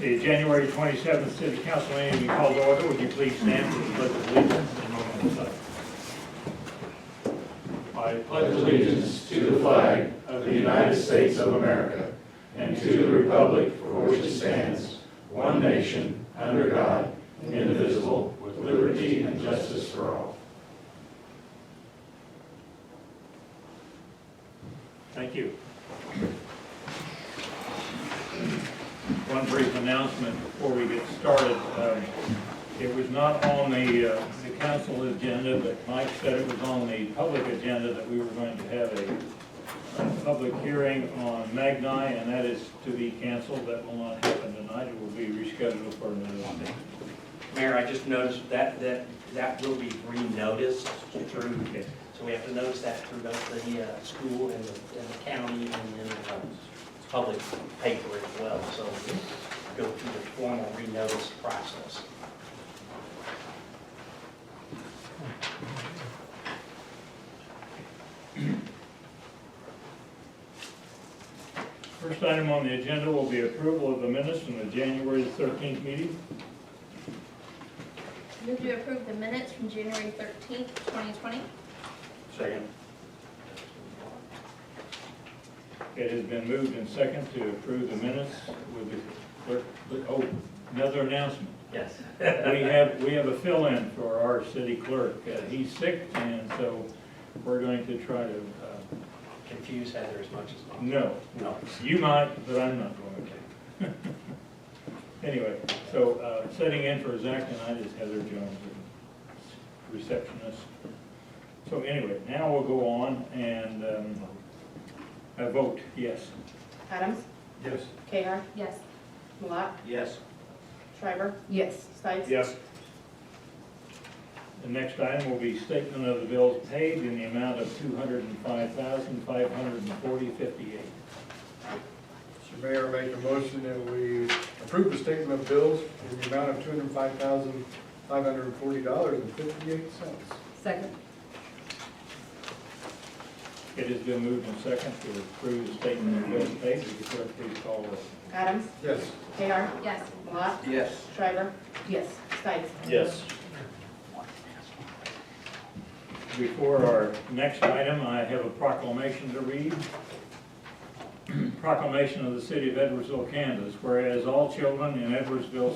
The January 27th City Council meeting be called to order. Would you please stand for the pledge of allegiance and moment of silence? I pledge allegiance to the flag of the United States of America and to the republic for which it stands, one nation, under God, indivisible, with liberty and justice for all. Thank you. One brief announcement before we get started. It was not on the council agenda, but Mike said it was on the public agenda that we were going to have a public hearing on Magni, and that is to be canceled. That will not happen tonight. It will be rescheduled for another day. Mayor, I just noticed that will be re-noticed through, Okay. so we have to notice that through both the school and the county and then the public paper as well. So go through the formal re-notice process. First item on the agenda will be approval of the minutes from the January 13th meeting. Move to approve the minutes from January 13th, 2020. Second. It has been moved and second to approve the minutes with the clerk. Oh, another announcement. Yes. We have a fill-in for our city clerk. He's sick, and so we're going to try to, Confuse Heather as much as possible. no, you might, but I'm not going to. Anyway, so sitting in for Zach tonight is Heather Jones, receptionist. So anyway, now we'll go on and a vote. Yes. Adams? Yes. Kahar? Yes. Malat? Yes. Shriver? Yes. Stites? Yes. The next item will be statement of the bills paid in the amount of $205,540.58. Mr. Mayor, I make a motion that we approve the statement of bills in the amount of $205,540.58. Second. It has been moved and second to approve the statement of bills paid. Would the clerk please call the roll? Adams? Yes. Kahar? Yes. Malat? Yes. Shriver? Yes. Stites? Yes. Before our next item, I have a proclamation to read. Proclamation of the City of Edwardsville, Kansas. Whereas all children in Edwardsville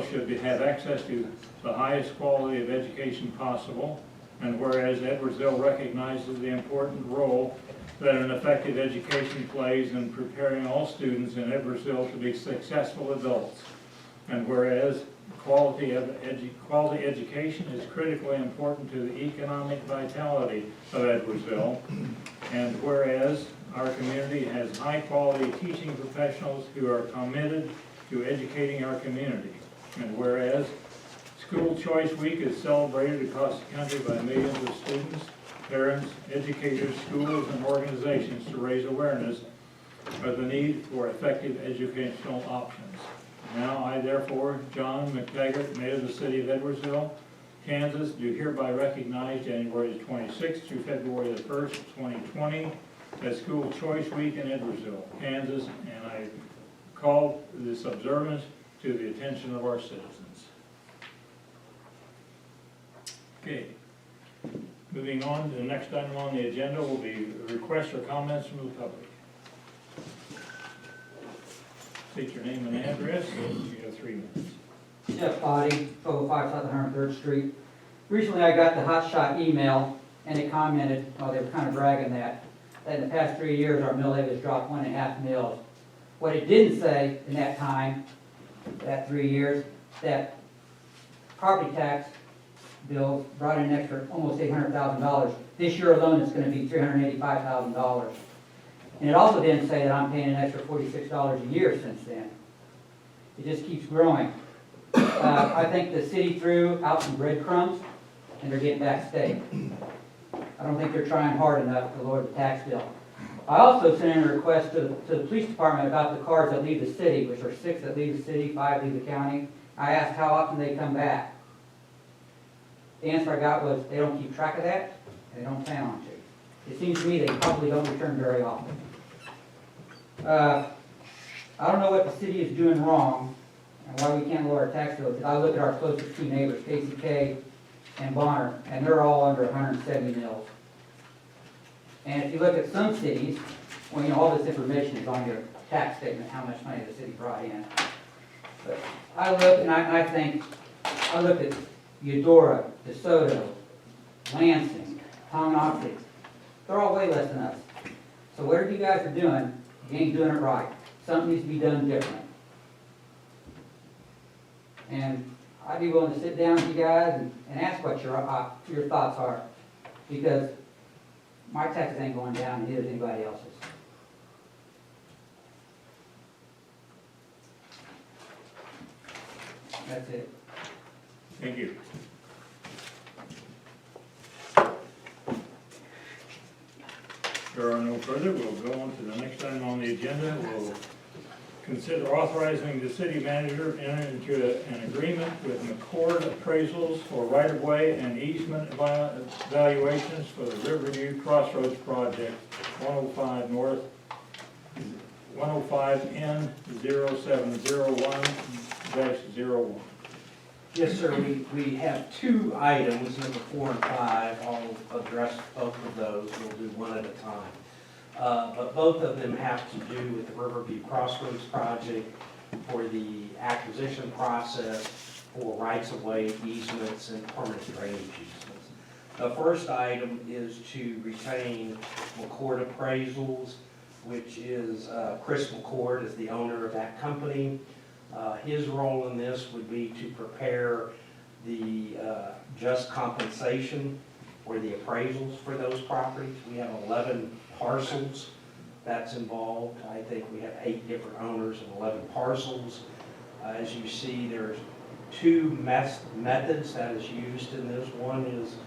should have access to the highest quality of education possible. And whereas Edwardsville recognizes the important role that an effective education plays in preparing all students in Edwardsville to be successful adults. And whereas quality education is critically important to the economic vitality of Edwardsville. And whereas our community has high-quality teaching professionals who are committed to educating our community. And whereas School Choice Week is celebrated across the country by millions of students, parents, educators, schools, and organizations to raise awareness of the need for effective educational options. Now I therefore, John McTaggart, Mayor of the City of Edwardsville, Kansas, do hereby recognize January 26th through February the 1st, 2020 as School Choice Week in Edwardsville, Kansas, and I call this observance to the attention of our citizens. Okay. Moving on to the next item on the agenda will be requests or comments from the public. State your name and address, and you have 3 minutes. Jeff Body, 205 South 103rd Street. Recently I got the hotshot email and it commented, they were kind of bragging that in the past 3 years our mill levy has dropped 1.5 mils. What it didn't say in that time, that 3 years, that property tax bills brought in an extra almost $800,000. This year alone it's going to be $385,000. And it also didn't say that I'm paying an extra $46 a year since then. It just keeps growing. I think the city threw out some breadcrumbs and they're getting back steak. I don't think they're trying hard enough to lower the tax bill. I also sent in a request to the police department about the cars that leave the city, which are 6 that leave the city, 5 leave the county. I asked how often they come back. The answer I got was they don't keep track of that and they don't plan on to. It seems to me they probably don't return very often. I don't know what the city is doing wrong and why we can't lower our tax bill. Because I look at our closest two neighbors, KCK and Bonner, and they're all under 170 mils. And if you look at some cities, well, you know, all this information is on your tax statement, how much money the city brought in. But I look and I think, I look at Eudora, DeSoto, Lansing, Tonganoxie. They're all way less than us. So whatever you guys are doing, you ain't doing it right. Something needs to be done different. And I'd be willing to sit down with you guys and ask what your thoughts are. Because my taxes ain't going down, and neither is anybody else's. That's it. Thank you. There are no further. We'll go on to the next item on the agenda. We'll consider authorizing the city manager to enter into an agreement with McCord Appraisals for right-of-way and easement evaluations for the Riverview Crossroads project, 105 North, 105N 0701-01. Yes, sir, we have two items, number 4 and 5. I'll address both of those. We'll do one at a time. But both of them have to do with the Riverview Crossroads project for the acquisition process for rights-of-way easements and permanent drainage easements. The first item is to retain McCord Appraisals, which is Chris McCord is the owner of that company. His role in this would be to prepare the just compensation or the appraisals for those properties. We have 11 parcels that's involved. I think we have 8 different owners and 11 parcels. As you see, there's 2 methods that is used in this. One is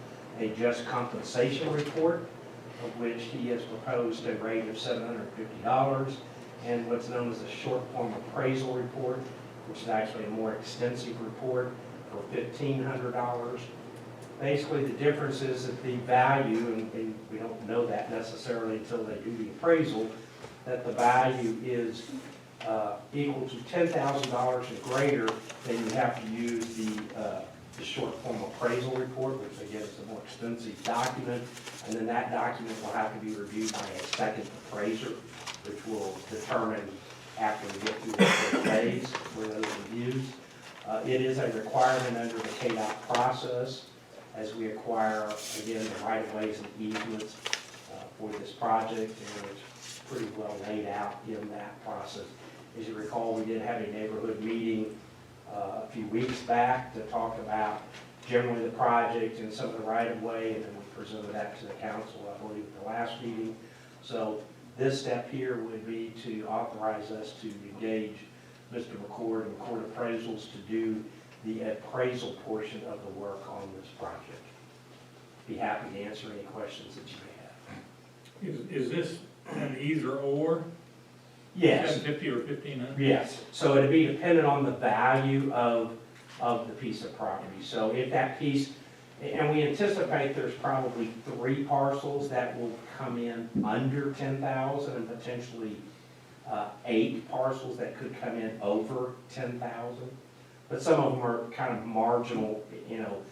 a just compensation report, of which he has proposed a rate of $750, and what's known as a short form appraisal report, which is actually a more extensive report for $1,500. Basically, the difference is that the value, and we don't know that necessarily until they do the appraisal, that the value is equal to $10,000 and greater, then you have to use the short form appraisal report, which again is a more extensive document, and then that document will have to be reviewed by a second appraiser, which will determine after we get through the first phase for those reviews. It is a requirement under the KDOT process as we acquire, again, the right-of-ways and easements for this project, and it's pretty well laid out in that process. As you recall, we did have a neighborhood meeting a few weeks back to talk about generally the project and some of the right-of-way, and then we presented that to the council, I believe, at the last meeting. So this step here would be to authorize us to engage Mr. McCord and McCord Appraisals to do the appraisal portion of the work on this project. Be happy to answer any questions that you may have. Is this an either or? Yes. 750 or 1,500? Yes, so it'd be dependent on the value of the piece of property. So if that piece, and we anticipate there's probably 3 parcels that will come in under 10,000 and potentially 8 parcels that could come in over 10,000. But some of them are kind of marginal, you know,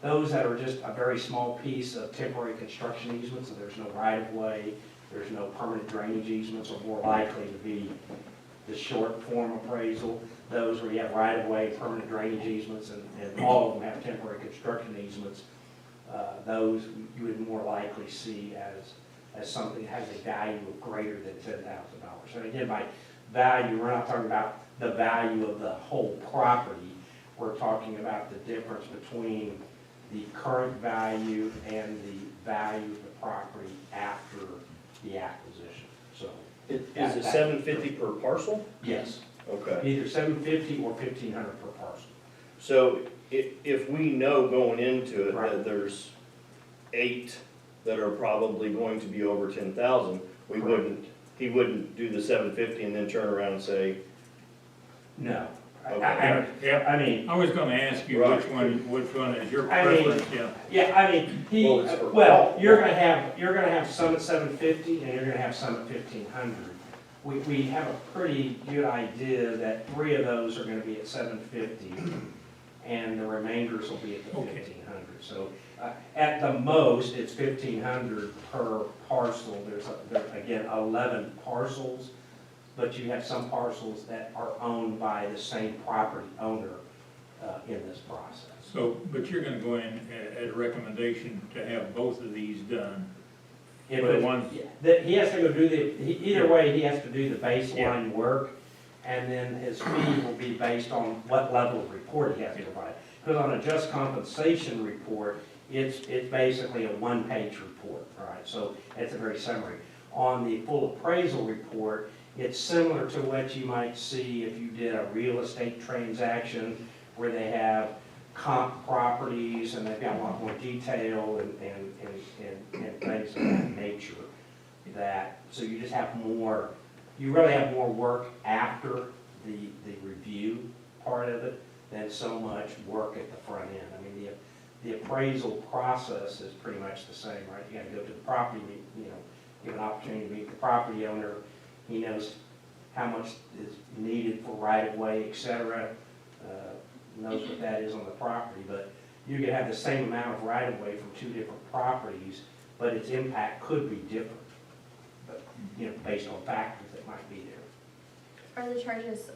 those that are just a very small piece of temporary construction easements, so there's no right-of-way, there's no permanent drainage easements, are more likely to be the short form appraisal. Those where you have right-of-way, permanent drainage easements, and all of them have temporary construction easements, those you would more likely see as something that has a value of greater than $10,000. And again, by value, we're not talking about the value of the whole property. We're talking about the difference between the current value and the value of the property after the acquisition. So Is it $750 per parcel? yes, Okay. either $750 or $1,500 per parcel. So if we know going into it Right. that there's 8 that are probably going to be over 10,000, he wouldn't do the 750 and then turn around and say, No. Okay. Yeah, I mean, I was gonna ask you Right. which one is your I mean- preference, yeah. yeah, I mean, Well, it's for- you're gonna have some at 750 and you're gonna have some at 1,500. we have a pretty good idea that 3 of those are gonna be at $750, and the remainders will be at the Okay. 1,500. So, at the most, it's 1,500 per parcel. There, again, 11 parcels, but you have some parcels that are owned by the same property owner in this process. So, but you're gonna go in at a recommendation to have both of these done. If Well, it- one- that he has to go do either way, he has to do the baseline work, and then his fee will be based on what level of report he has to provide. Because on a just compensation report, it's basically a one-page report, right? So it's a very summary. On the full appraisal report, it's similar to what you might see if you did a real estate transaction where they have comp properties and they've got a lot more detail and things of that nature. So you just have more, you really have more work after the review part of it than so much work at the front end. I mean, the appraisal process is pretty much the same, right? You gotta go to the property, give an opportunity to meet the property owner. He knows how much is needed for right-of-way, et cetera, knows what that is on the property, but you could have the same amount of right-of-way from 2 different properties, but its impact could be different, but, based on factors that might be there. Are the charges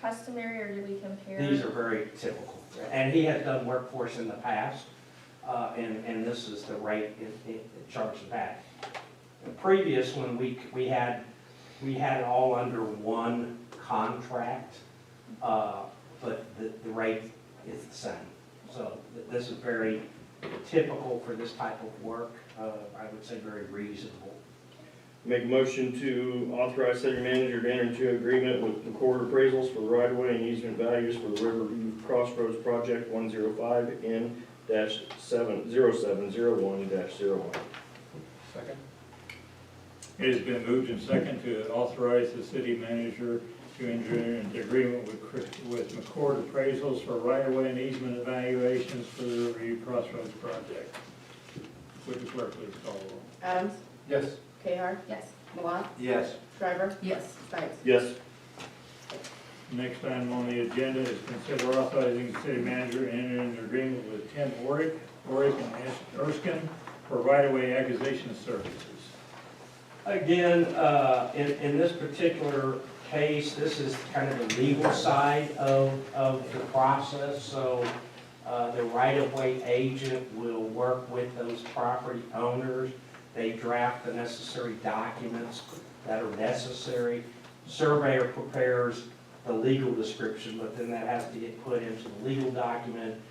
customary, or do we compare? These are very typical, and he has done work for us in the past, and this is the rate it charged back. The previous one, we had it all under one contract, but the rate is the same. So this is very typical for this type of work, I would say very reasonable. Make a motion to authorize city manager to enter into agreement with the court appraisals for the right-of-way and easement values for the Riverview Crossroads Project 105N-0701-01. Second. It has been moved and second to authorize the city manager to enter into agreement with McCord Appraisals for right-of-way and easement evaluations for the Riverview Crossroads project. Would the clerk please call the roll? Adams, Yes. Cahar, Yes. Malat, Yes. Shriver. Yes. Stites. Yes. Next item on the agenda is consider authorizing the city manager to enter into agreement with Tim Orick and Erskine for right-of-way acquisition services. Again, in this particular case, this is kind of the legal side of the process. So the right-of-way agent will work with those property owners. They draft the necessary documents that are necessary. Surveyor prepares the legal description, but then that has to get put into the legal document.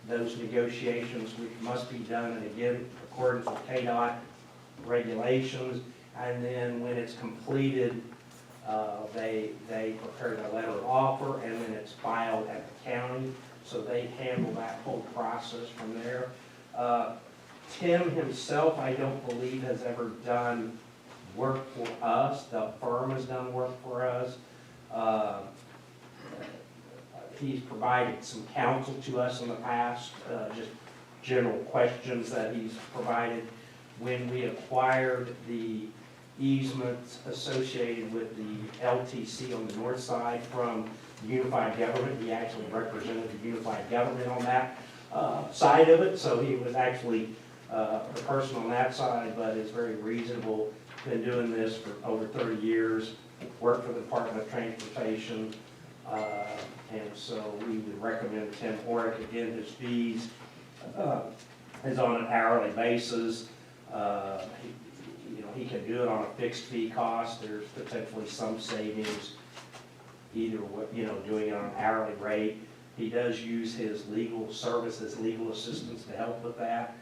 Those negotiations which must be done, and again, in accordance with KDOT regulations. And then when it's completed, they prepare the letter of offer, and then it's filed at the county. So they handle that whole process from there. Tim himself, I don't believe, has ever done work for us. The firm has done work for us. He's provided some counsel to us in the past, just general questions that he's provided. When we acquired the easements associated with the LTC on the north side from the unified government, he actually represented the unified government on that side of it, so he was actually the person on that side, but is very reasonable. Been doing this for over 30 years, worked for the Department of Transportation, and so we would recommend Tim Orick. Again, his fees is on an hourly basis. He can do it on a fixed fee cost. There's potentially some savings either doing it on an hourly rate. He does use his legal services, legal assistance to help with that.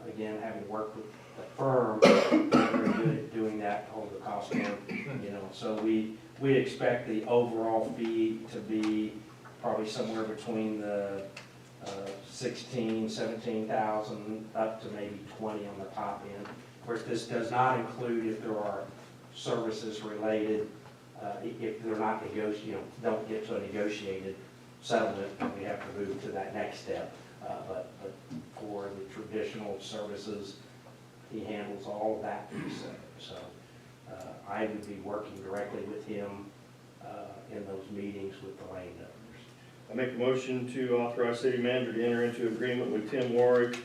Again, having worked with the firm, they're very good at doing that to hold the cost down. So we expect the overall fee to be probably somewhere between the 16, 17,000 up to maybe 20 on the top end. Of course, this does not include if there are services related, if they're not don't get to a negotiated settlement, we have to move to that next step. But for the traditional services, he handles all of that piece of it. So I I would be working directly with him in those meetings with the landowners. I make a motion to authorize city manager to enter into agreement with Tim Warwick,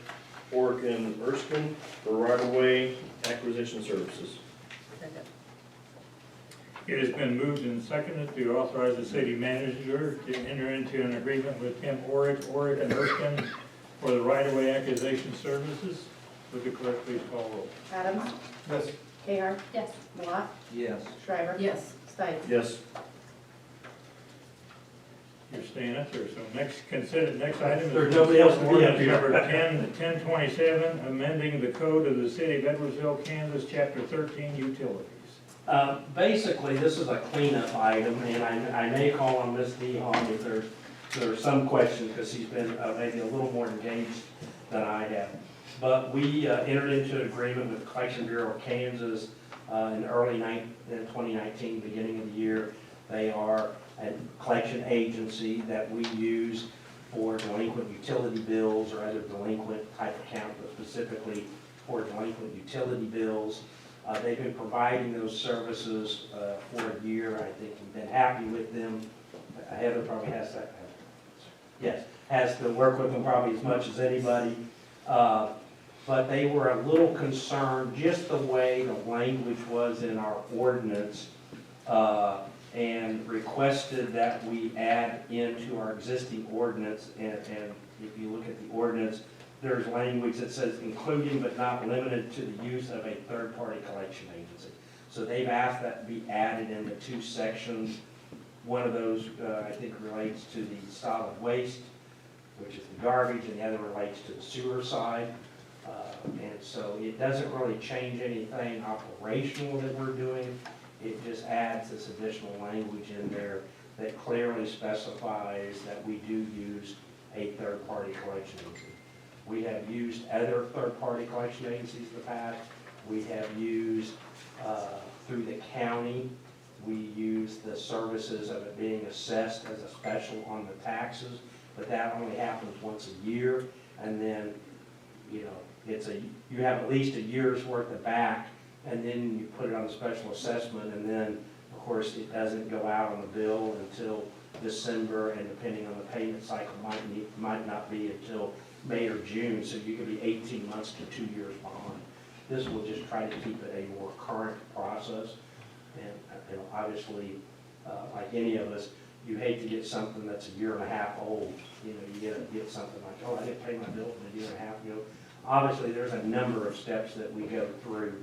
and Erskine for right-of-way acquisition services. Second. It has been moved and seconded to authorize the city manager to enter into an agreement with Tim Oric and Erskine for the right-of-way acquisition services. Would the clerk please call roll? Adams. Yes. Gayheart. Yes. Malat. Yes. Shriver. Yes. Stikes. Yes. You're staying up there, so next item is. There's nobody else to be up Ordinance here. number 1027, amending the code of the city of Edwardsville, Kansas, chapter 13, utilities. Basically, this is a cleanup item, and I may call on Ms. Dehan if there's some questions, because he's been maybe a little more engaged than I have. But we entered into an agreement with the Collection Bureau of Kansas in early 2019, beginning of the year. They are a collection agency that we use for delinquent utility bills or other delinquent type accounts, but specifically for delinquent utility bills. They've been providing those services for a year. I think we've been happy with them. Heather probably has that. Yes, has to work with them probably as much as anybody. But they were a little concerned just the way the language was in our ordinance, and requested that we add into our existing ordinance. And if you look at the ordinance, there's language that says including but not limited to the use of a third-party collection agency. So they've asked that be added in the two sections. One of those, I think, relates to the solid waste, which is the garbage, and the other relates to the sewer side. And so it doesn't really change anything operational that we're doing. It just adds this additional language in there that clearly specifies that we do use a third-party collection agency. We have used other third-party collection agencies in the past. We have used, through the county, we use the services of it being assessed as a special on the taxes, but that only happens once a year. And then, you know, you have at least a year's worth of back, and then you put it on a special assessment, and then, of course, it doesn't go out on the bill until December, and depending on the payment cycle, might not be until May or June, so you could be 18 months to 2 years behind. This will just try to keep it a more current process, and obviously, like any of us, you hate to get something that's a year and a half old. You know, you get something like, oh, I didn't pay my bill from a year and a half ago. Obviously, there's a number of steps that we go through.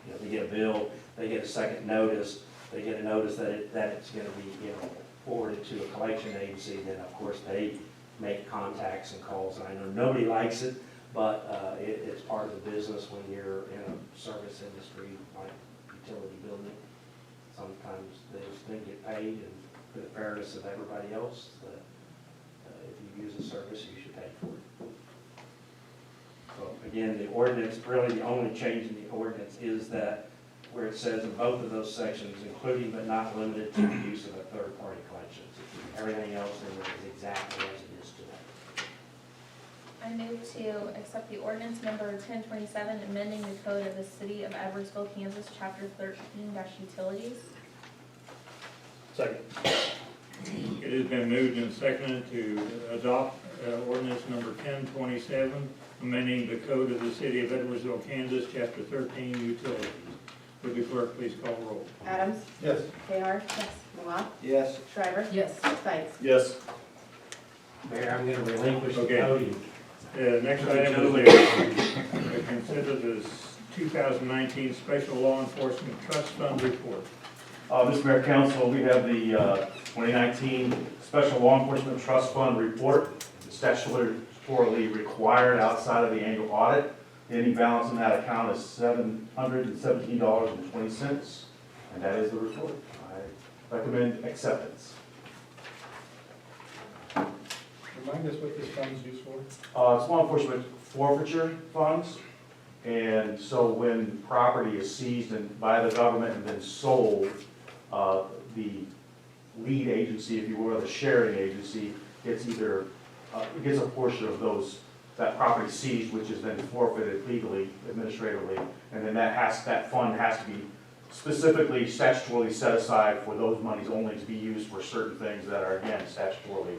You know, they get a bill, they get a second notice, they get a notice that it's going to be, you know, forwarded to a collection agency. Then, of course, they make contacts and calls. And I know nobody likes it, but it's part of the business when you're in a service industry like utility building. Sometimes they just didn't get paid, and for the fairness of everybody else, if you use a service, you should pay for it. So again, the ordinance, really the only change in the ordinance is that where it says in both of those sections, including but not limited to the use of a third-party collection. Everything else in there is exactly as it is today. I move to accept the ordinance number 1027, amending the code of the city of Edwardsville, Kansas, chapter 13-utilities. Second. It has been moved and seconded to adopt ordinance number 1027, amending the code of the city of Edwardsville, Kansas, chapter 13, utilities. Would the clerk please call roll? Adams. Yes. Gayheart. Yes. Malat. Yes. Shriver. Yes. Stikes. Yes. Mayor, I'm going to relinquish the Okay. podium. Next item is to consider the 2019 Special Law Enforcement Trust Fund report. Mr. Mayor, Council, we have the 2019 Special Law Enforcement Trust Fund report. It's statutorily required outside of the annual audit. The ending balance in that account is $717.20, and that is the report. I recommend acceptance. Remind us what this fund is used for? It's law enforcement forfeiture funds, and so when property is seized by the government and then sold, the lead agency, if you will, or the sharing agency, gets either gets a portion of that property seized, which is then forfeited legally, administratively, and then that fund has to be specifically statutorily set aside for those monies only to be used for certain things that are, again, statutorily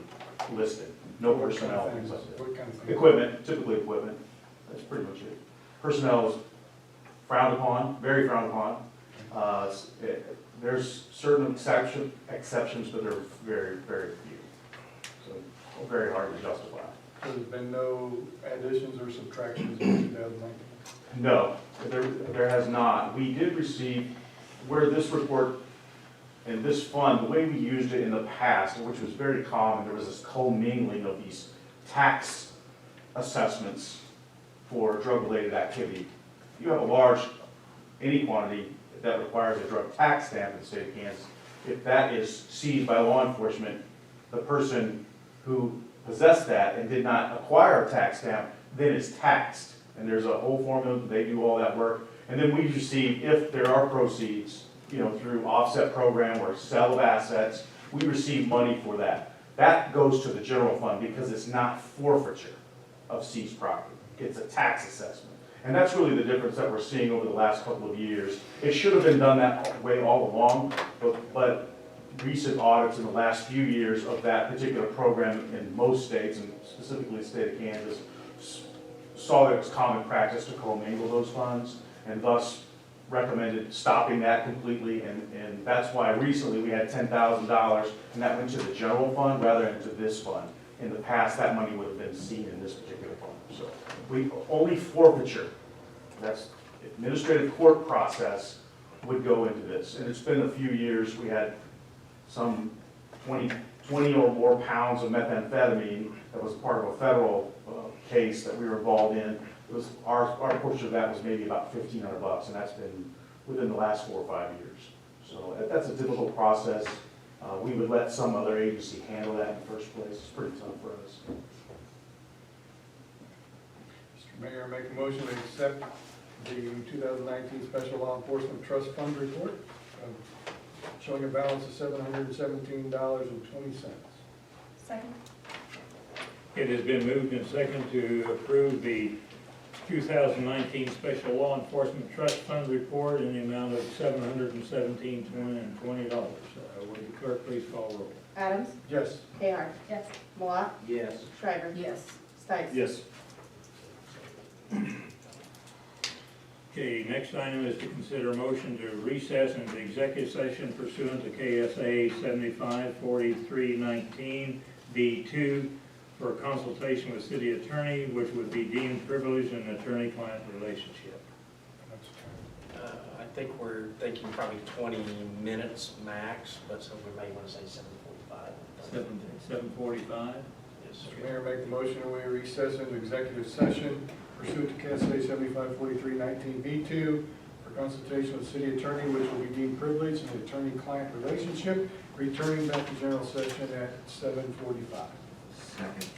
listed. No What kind of personnel, things? things like that. What kind of things? Equipment, typically equipment, that's pretty much it. Personnel is frowned upon, very frowned upon. There's certain exceptions, but they're very, very few. So, very hard to justify. So there's been no additions or subtractions in 2019? No, there has not. We did receive, where this report and this fund, the way we used it in the past, which was very common, there was this commingling of these tax assessments for drug-related activity. You have a large, any quantity that requires a drug tax stamp in the state of Kansas. If that is seized by law enforcement, the person who possessed that and did not acquire a tax stamp then is taxed. And there's a whole formula, they do all that work. And then we receive, if there are proceeds, through offset program or sale of assets, we receive money for that. That goes to the general fund because it's not forfeiture of seized property. It's a tax assessment. And that's really the difference that we're seeing over the last couple of years. It should have been done that way all along, but recent audits in the last few years of that particular program in most states, and specifically the state of Kansas, saw that it was common practice to commingle those funds, and thus recommended stopping that completely, and that's why recently we had $10,000, and that went to the general fund rather than to this fund. In the past, that money would have been seen in this particular fund. So we only forfeiture, that's administrative court process, would go into this. And it's been a few years, we had some 20 or more pounds of methamphetamine that was part of a federal case that we were involved in. It was our portion of that was maybe about $1,500, and that's been within the last 4 or 5 years. So that's a difficult process. We would let some other agency handle that in the first place. It's pretty tough for us. Mr. Mayor, I make a motion to accept the 2019 Special Law Enforcement Trust Fund report showing a balance of $717.20. Second. It has been moved and seconded to approve the 2019 Special Law Enforcement Trust Fund report in the amount of $717.20. Would the clerk please call roll? Adams, Yes. Ahar, Yes. Malat, Yes. Shriver. Yes. Stites. Yes. Okay, next item is to consider a motion to recess into executive session pursuant to KSA 754319B2 for consultation with city attorney, which would be deemed privileged in an attorney-client relationship. I think we're thinking probably 20 minutes max, but so we may want to say 7:45. 7:45? Yes, Mr. sir. Mayor, make the motion that we recess into executive session pursuant to KSA 754319B2 for consultation with city attorney, which will be deemed privileged in the attorney-client relationship, returning back to general session at 7:45. Second.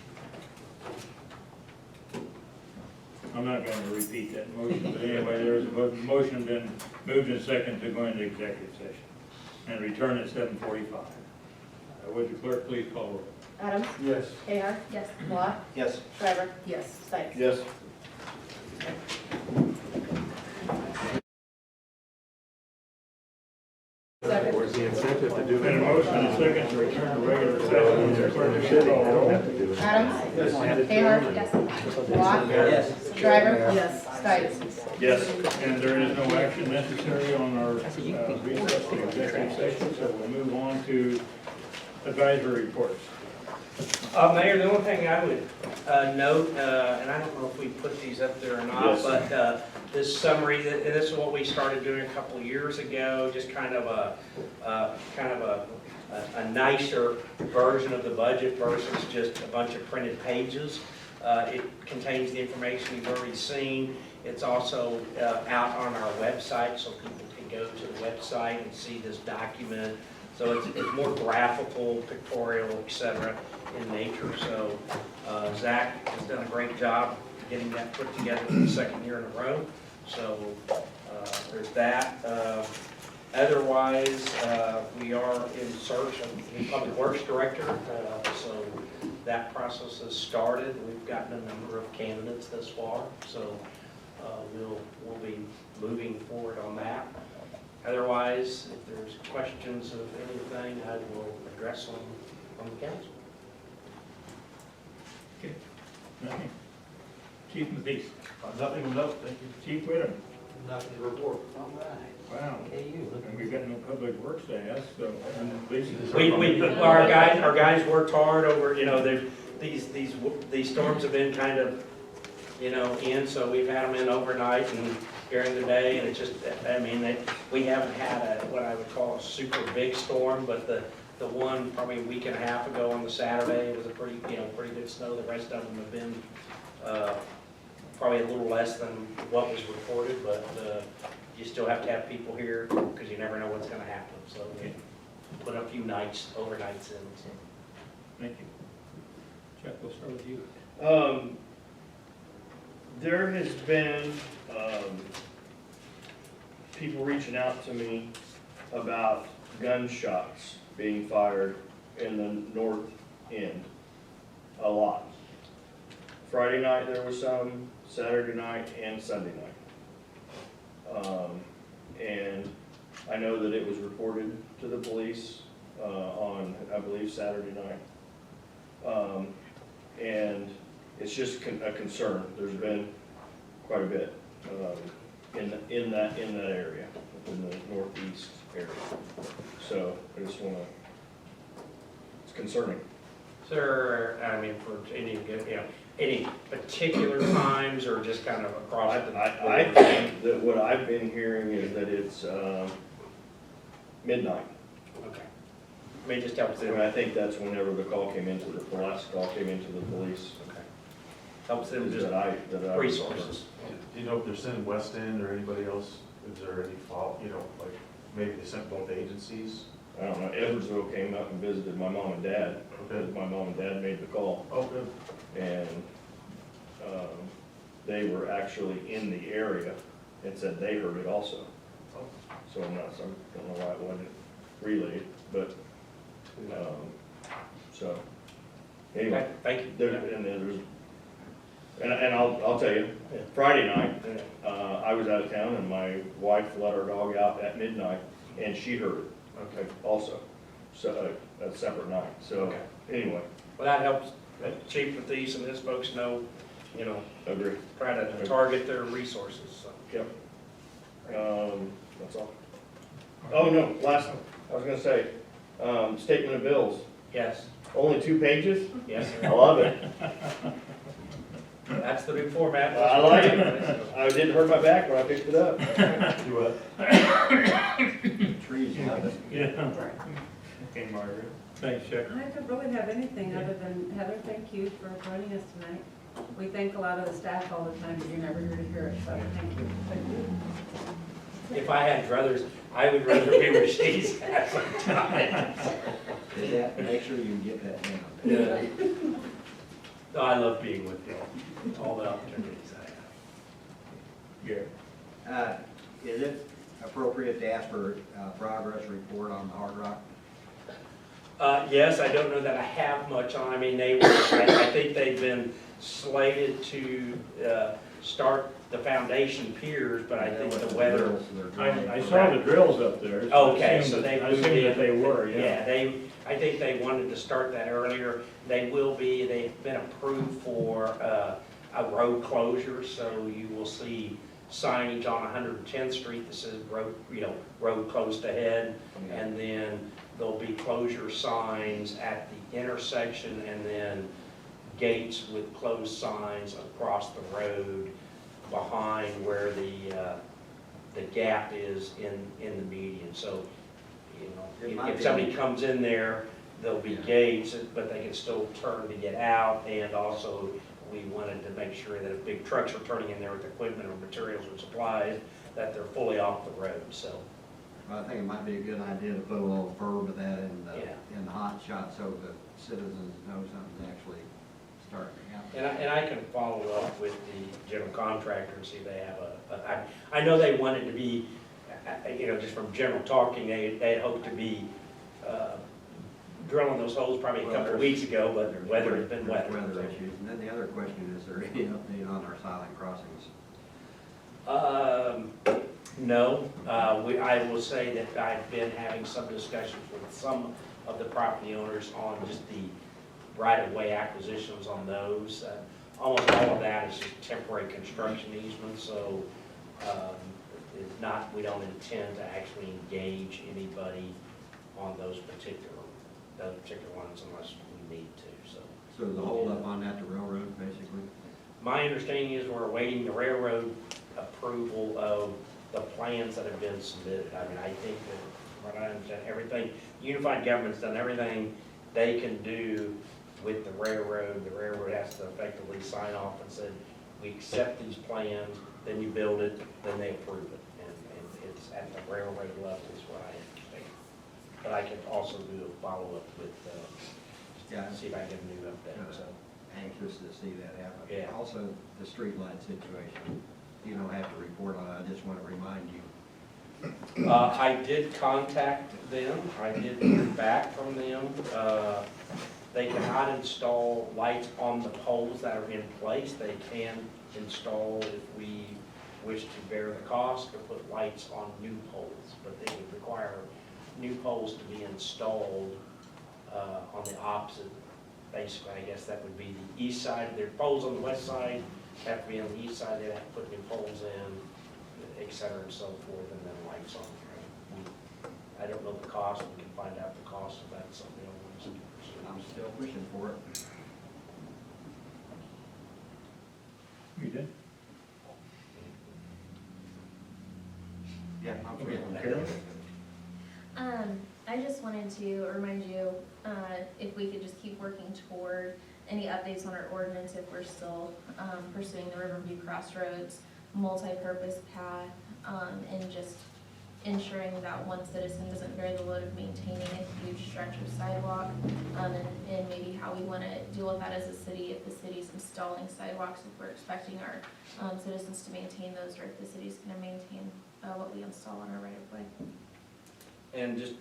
I'm not going to repeat that motion, but anyway, there is a motion been moved and seconded to go into executive session and return at 7:45. Would the clerk please call roll? Adams, Yes. Ahar, Yes. Malat, Yes. Shriver. Yes. Stites. Yes. Where's the incentive to do Been a motion and a second to return to regular session. Would the clerk please call roll? Adams, Ahar, Yes. Malat, Yes. Shriver. Yes. Stites. Yes. And there is no action necessary on our recess to executive session, so we'll move on to advisory reports. Mayor, the only thing I would note, and I don't know if we put these up there or not, Yes. but this summary, and this is what we started doing a couple of years ago, just kind of a nicer version of the budget versus just a bunch of printed pages. It contains the information you've already seen. It's also out on our website, so people can go to the website and see this document. So it's more graphical, pictorial, etc. in nature. So Zach has done a great job getting that put together for the second year in a row. So there's that. Otherwise, we are in search of a public works director. So that process has started. We've gotten a number of candidates thus far. So we'll be moving forward on that. Otherwise, if there's questions of anything, I will address them on the council. Nothing. Chief Mathies. Nothing of note, thank you. Chief Whittem. Nothing to report. All right. Wow. Okay, you. And we've got no public works to ask, so, and Lisa. Our guys worked hard over, you know, these storms have been kind of, you know, so we've had them in overnight and during the day, and it's just, I mean, we haven't had what I would call a super big storm, but the one probably a week and a half ago on the Saturday was a pretty good snow. The rest of them have been, probably a little less than what was reported, but, you still have to have people here, because you never know what's gonna happen, so we put a few overnights in, so. Thank you. Chuck, we'll start with you. There has been, people reaching out to me about gunshots being fired in the north end, a lot. Friday night there was some, Saturday night and Sunday night. And I know that it was reported to the police, on, I believe, Saturday night. And it's just a concern. There's been quite a bit, in that area, in the northeast area. So I just wanna, it's concerning. Sir, I mean, for any particular times or just kind of across the? I think that what I've been hearing is that it's, midnight. Okay. May just help I mean, them, I think that's whenever the call came into the last call came into the police. okay. Helps them Is just that I resources. Do you know if they're sending West End or anybody else? Is there any fault, you know, like, maybe they sent both agencies? I don't know, Edwardsville came up and visited my mom and dad, because Okay. my mom and dad made the call, Oh, good. and, they were actually in the area and said they heard it also. Oh. So I'm not, I don't know why it wasn't relayed, but, so, anyway. Okay, thank you. And I'll tell you, Friday night, I was out of town and my wife let our dog out at midnight and she heard it. Okay. Also, so, a separate night, so, Okay. anyway, Well, that helps Chief with these and his folks know, you know, agree. try to target their resources, so. Yep. That's all. Oh, no, last, I was gonna say, statement of bills, Yes, only 2 pages? yes, I love it. that's the new format. I like it. I didn't hurt my back when I picked it up. Do what? Trees love it. Yeah. Okay, Margaret. Thanks, Chuck. I don't really have anything other than, Heather, thank you for joining us tonight. We thank a lot of the staff all the time, but you're never here to hear it, so thank you. If I had druthers, I would rather be where she's at sometimes. Yeah, make sure you can get that down. Yeah. No, I love being with you, all the opportunities I have. Gary. Is it appropriate to ask for a progress report on the Hard Rock? Yes, I don't know that I have much on, I mean, I think they've been slated to start the foundation piers, but I think the weather. I saw the drills up there. Okay, I so assumed they that- I moved assumed it. that they were, yeah. Yeah, I think they wanted to start that earlier. They've been approved for a road closure, so you will see signage on 110th Street that says road closed ahead. And then there'll be closure signs at the intersection and then gates with closed signs across the road behind where the gap is in the median. So, if somebody comes in there, there'll be gates, but they can still turn to get out. And also, we wanted to make sure that if big trucks are turning in there with equipment or materials or supplies, that they're fully off the road, so. Well, I think it might be a good idea to put a little verb of that in Yeah. the hot shot so the citizens know something's actually starting to happen. And I can follow up with the general contractor and see if they have I know they wanted to be, just from general talking, they had hoped to be drilling those holes probably a couple of weeks ago, but the weather has been wet. Weather issues. And then the other question, is there any update on our silent crossings? No, I will say that I've been having some discussions with some of the property owners on just the right-of-way acquisitions on those. Almost all of that is just temporary construction easements, so it's not, we don't intend to actually engage anybody on those particular ones unless we need to, so. So the holdup on that, the railroad, basically? My understanding is we're awaiting the railroad approval of the plans that have been submitted. I mean, I think that, what I understand, everything, unified government's done everything they can do with the railroad. The railroad has to effectively sign off and say, we accept these plans, then you build it, then they approve it. And it's at the railroad level is what I understand. But I can also do a follow-up with, see if I can get a new update, so. Anxious to see that happen. Yeah. Also, the street light situation, you don't have to report on it, I just want to remind you. I did contact them, I did hear back from them. They cannot install lights on the poles that are in place. They can install, if we wish to bear the cost, to put lights on new poles, but they would require new poles to be installed on the opposite. Basically, I guess that would be the east side. Their poles on the west side have to be on the east side. They'd have to put new poles in, et cetera, and so forth, and then lights on. I don't know the cost. We can find out the cost of that. Something else. I'm still pushing for it. You did? Yeah, I'm Okay. Carol? I just wanted to remind you, if we could just keep working toward any updates on our ordinance if we're still pursuing the Riverview Crossroads multi-purpose path, and just ensuring that one citizen doesn't bear the load of maintaining a huge stretch of sidewalk, and maybe how we want to deal with that as a city, if the city's installing sidewalks, if we're expecting our citizens to maintain those, or if the city's going to maintain what we install on our right-of-way. And just,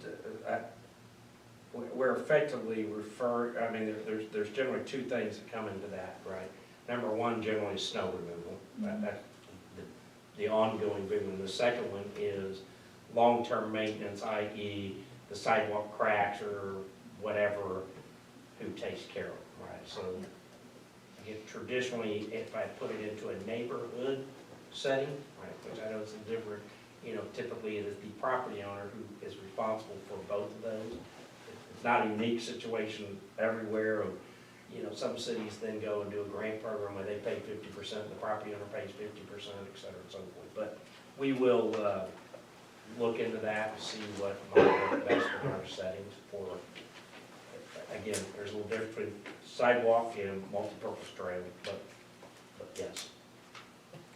we're effectively I mean, there's generally two things that come into that, right? Number one, generally is snow removal. That's the ongoing big one. The second one is long-term maintenance, i.e. the sidewalk cracks or whatever, who takes care of it, right? So traditionally, if I put it into a neighborhood setting, right, which I know is different, typically it is the property owner who is responsible for both of those. It's not a unique situation everywhere. Some cities then go and do a grant program where they pay 50%, the property owner pays 50%, et cetera, and so forth. But we will look into that and see what might work best in our settings for, again, there's a little difference between sidewalk and multi-purpose trail, but yes.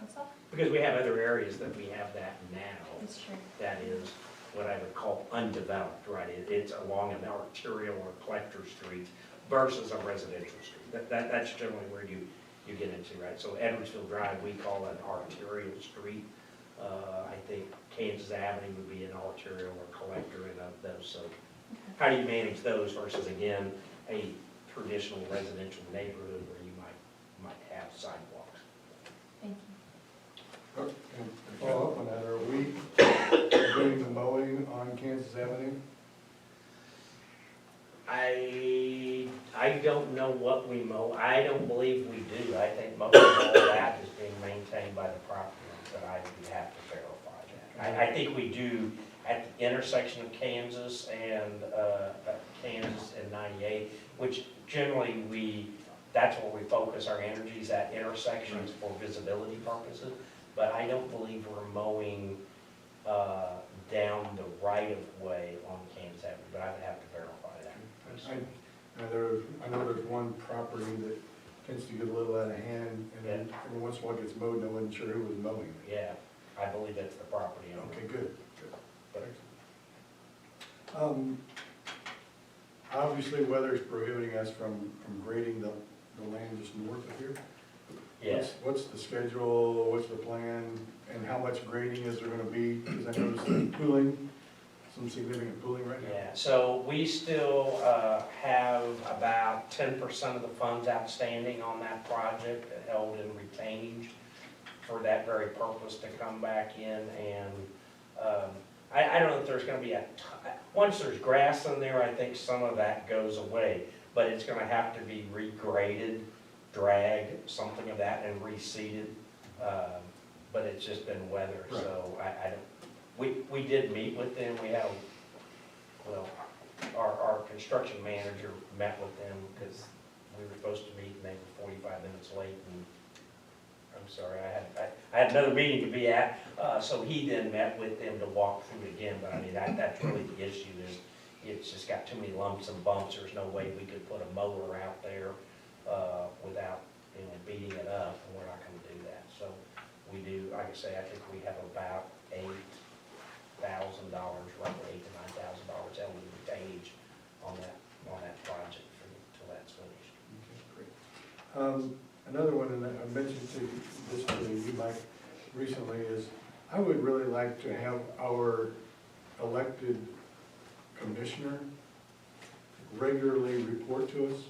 That's all. Because we have other areas that we have that now. That's true. That is what I would call undeveloped, right? It's along an arterial or collector street versus a residential street. That's generally where you get into, right? So Edwardsville Drive, we call an arterial street. I think Kansas Avenue would be an arterial or collector in of those. So how do you manage those versus, again, a traditional residential neighborhood where you might have sidewalks? Thank you. And to follow up on that, are we doing the mowing on Kansas Avenue? I don't know what we mow. I don't believe we do. I think most of all that is being maintained by the property owners, but I would have to verify that. I think we do at the intersection of Kansas and 98, which generally that's where we focus our energies, at intersections for visibility purposes. But I don't believe we're mowing down the right of way on Kansas Avenue, but I would have to verify that. I know there's one property that tends to get a little out of hand, and then every once in a while gets mowed, and I wasn't sure who was mowing it. Yeah, I believe that's the property owner. Okay, good. But Obviously, weather is prohibiting us from grading the land just north of here. yes, What's the schedule, what's the plan, and how much grading is there gonna be? Because I noticed some pooling, some significant pooling right now. yeah. So we still have about 10% of the funds outstanding on that project held in retainage. for that very purpose to come back in and, I don't know if there's gonna be once there's grass in there, I think some of that goes away, but it's gonna have to be regraded, dragged, something of that, and reseeded. But it's just been weather, so I don't, we did meet with them, we had, our construction manager met with them, because we were supposed to meet and they were 45 minutes late, and I'm sorry, I had another meeting to be at, so he then met with them to walk through it again, but I mean, that's really the issue, is it's just got too many lumps and bumps, there's no way we could put a mower out there, without, beating it up, and we're not gonna do that, so we do, like I say, I think we have about $8,000, roughly $8,000 to $9,000 held in retainage on that project until that's finished. Okay, great. Another one, and I mentioned this to you, Mike, recently, is I would really like to have our elected commissioner regularly report to us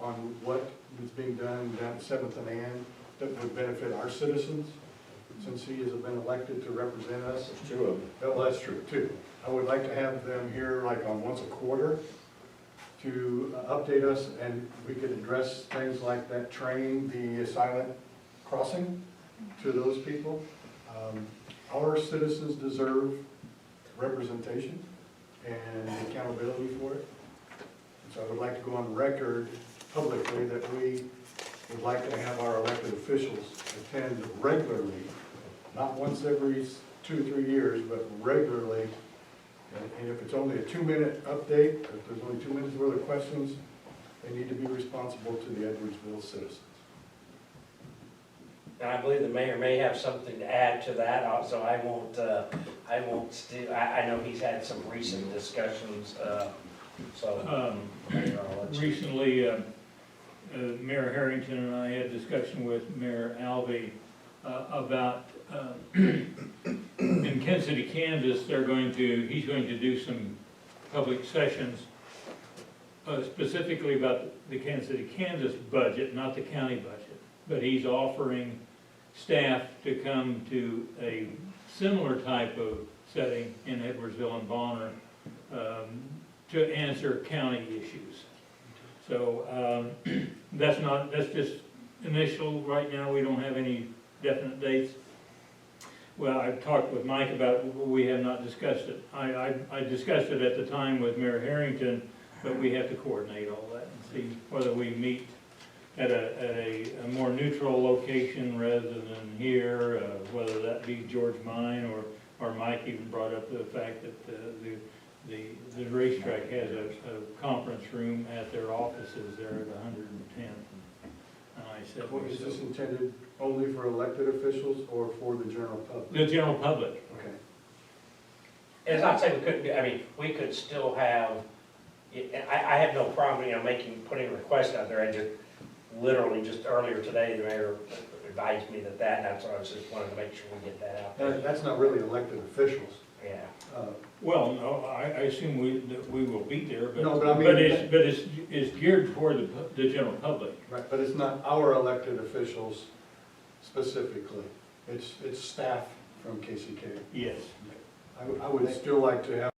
on what is being done down at 7th and Ann that would benefit our citizens, since he has been elected to represent us. There's two of them. Well, that's true, too. I would like to have them here like on once a quarter to update us, and we could address things like that train, the silent crossing to those people. Our citizens deserve representation and accountability for it. And so I would like to go on record publicly that we would like to have our elected officials attend regularly, not once every 2 or 3 years, but regularly. And if it's only a 2-minute update, if there's only 2 minutes worth of questions, they need to be responsible to the Edwardsville citizens. And I believe the mayor may have something to add to that, so I won't steal, I know he's had some recent discussions, so. Mayor, I'll let you- Recently, Mayor Harrington and I had a discussion with Mayor Alvey about, in Kansas City, Kansas, he's going to do some public sessions specifically about the Kansas City, Kansas budget, not the county budget. But he's offering staff to come to a similar type of setting in Edwardsville and Bonner to answer county issues. So that's just initial. Right now, we don't have any definite dates. Well, I've talked with Mike about it, we have not discussed it. I discussed it at the time with Mayor Harrington, but we have to coordinate all that and see whether we meet at a more neutral location rather than here, whether that be George Mine or Mike even brought up the fact that the racetrack has a conference room at their offices there at 110th. And I said, Well, is this intended only for elected officials or for the general public? the general public. Okay. And it's not saying we couldn't do, I mean, we could still have, I have no problem, putting a request out there. I just, literally just earlier today, the mayor advised me that's what I was just wanted to make sure we get that out there. That's not really elected officials. Yeah. Well, no, I assume that we will be there, but, No, but I mean- it's geared toward the general public. Right, but it's not our elected officials specifically. It's staff from KCK. Yes. I would still like to have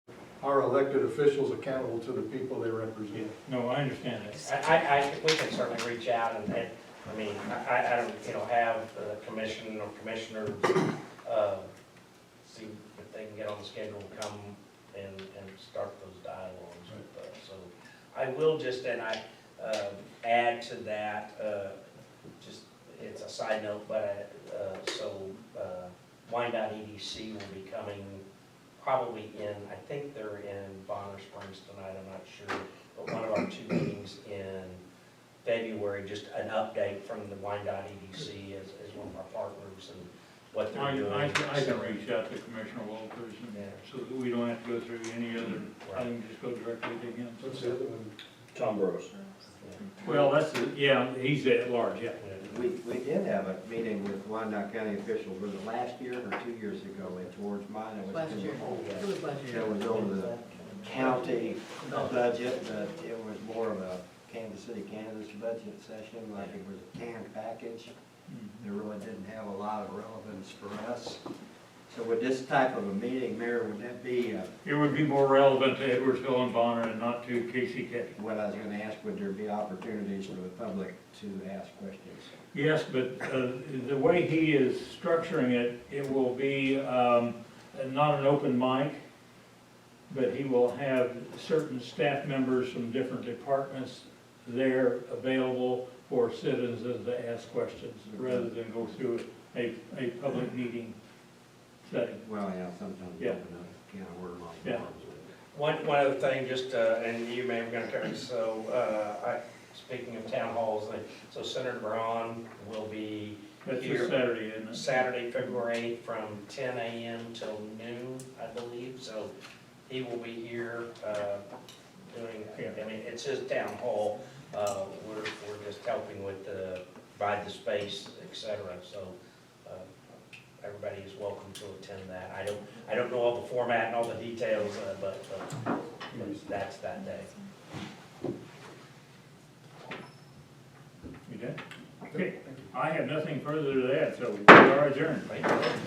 our elected officials accountable to the people they represent. No, I understand that. We can certainly reach out and I mean, I don't, have the commission or commissioner, see if they can get on the schedule and come and start those dialogues with us. So I will just, add to that, just, it's a side note, but, Wyandotte EDC will be coming probably I think they're in Bonner Springs tonight, I'm not sure, but one of our 2 meetings in February, just an update from the Wyandotte EDC as one of our partners and what they're doing. I can reach out to Commissioner Walters so that we don't have to go through any other, I can just go directly to him. What's the other one? Tom Burrows. Well, he's at large, yeah. We did have a meeting with Wyandotte County officials, was it last year or 2 years ago at George Mine? It was Last year. It was last year. It was over the county budget, but it was more of a Kansas City, Kansas budget session, like it was a canned package. It really didn't have a lot of relevance for us. So with this type of a meeting, Mayor, would that be, It would be more relevant to Edwardsville and Bonner and not to KCK. what I was gonna ask, would there be opportunities for the public to ask questions? Yes, but the way he is structuring it, it will be not an open mic, but he will have certain staff members from different departments there available for citizens to ask questions, rather than go through a public meeting setting. Well, yeah, sometimes you Yeah. open up a can of worms on Yeah. farms. One other thing, just, and you may have gonna cover, speaking of town halls, so Senator Braun will be That's here a Saturday, isn't it? Saturday, February 8th, from 10 a.m. till noon, I believe, so he will be here, doing, I mean, it's his town hall, we're just helping with provide the space, et cetera, so, everybody is welcome to attend that. I don't know all the format and all the details, but that's that day. You did? Okay, I have nothing further to add, so we are adjourned. Thank you.